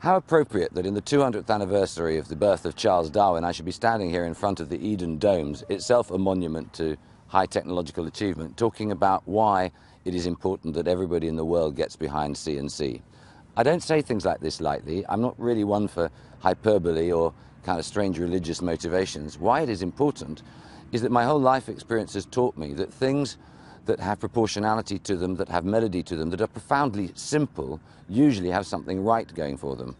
How appropriate that in the 200th anniversary of the birth of Charles Darwin, I should be standing here in front of the Eden Domes, itself a monument to high technological achievement, talking about why it is important that everybody in the world gets behind CNC. I don't say things like this lightly. I'm not really one for hyperbole or kind of strange religious motivations. Why it is important is that my whole life experience has taught me that things that have proportionality to them, that have melody to them, that are profoundly simple, usually have something right going for them.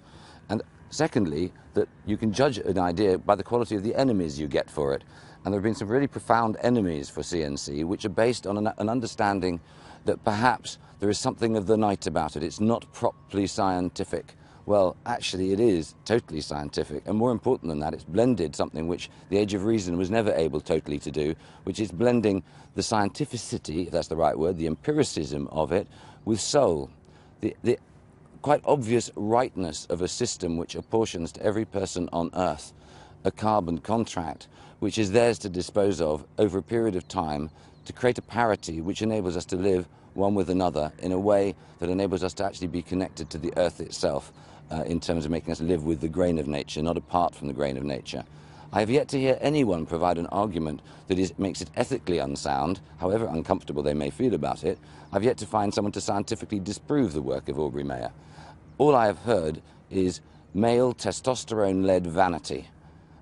And secondly, that you can judge an idea by the quality of the enemies you get for it. And there have been some really profound enemies for CNC, which are based on an understanding that perhaps there is something of the night about it. It's not properly scientific. Well, actually it is totally scientific, and more important than that, it's blended something which the Age of Reason was never able totally to do, which is blending the scientificity, if that's the right word, the empiricism of it, with soul. The quite obvious rightness of a system which apportions to every person on Earth a carbon contract, which is theirs to dispose of over a period of time to create a parity which enables us to live one with another in a way that enables us to actually be connected to the Earth itself, in terms of making us live with the grain of nature, not apart from the grain of nature. I have yet to hear anyone provide an argument that makes it ethically unsound, however uncomfortable they may feel about it. I've yet to find someone to scientifically disprove the work of Aubrey Mayer. All I have heard is male testosterone-led vanity.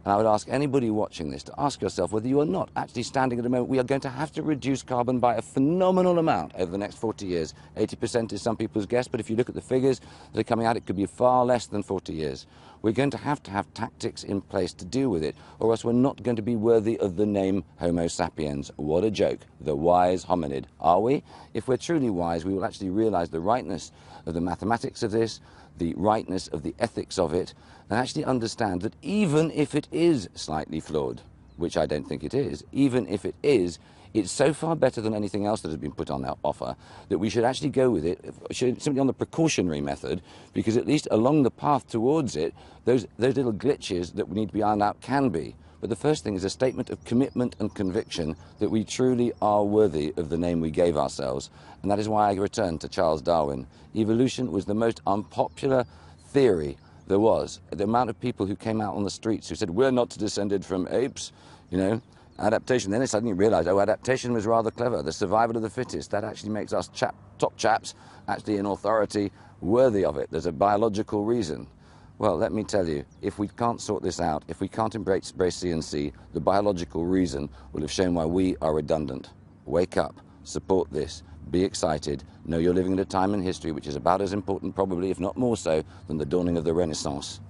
And I would ask anybody watching this to ask yourself whether you are not actually standing at a moment we are going to have to reduce carbon by a phenomenal amount over the next 40 years. 80% is some people's guess, but if you look at the figures that are coming out, it could be far less than 40 years. We're going to have tactics in place to deal with it, or else we're not going to be worthy of the name Homo sapiens. What a joke. The wise hominid. Are we? If we're truly wise, we will actually realize the rightness of the mathematics of this, the rightness of the ethics of it, and actually understand that even if it is slightly flawed, which I don't think it is, even if it is, it's so far better than anything else that has been put on our offer that we should actually go with it, simply on the precautionary method, because at least along the path towards it, those little glitches that we need to be ironed out can be. But the first thing is a statement of commitment and conviction that we truly are worthy of the name we gave ourselves. And that is why I return to Charles Darwin. Evolution was the most unpopular theory there was. The amount of people who came out on the streets who said, we're not descended from apes, you know, adaptation. Then they suddenly realized, oh, adaptation was rather clever. The survival of the fittest, that actually makes us top chaps, actually in authority, worthy of it. There's a biological reason. Well, let me tell you, if we can't sort this out, if we can't embrace CNC, the biological reason will have shown why we are redundant. Wake up, support this, be excited, know you're living at a time in history which is about as important, probably, if not more so, than the dawning of the Renaissance.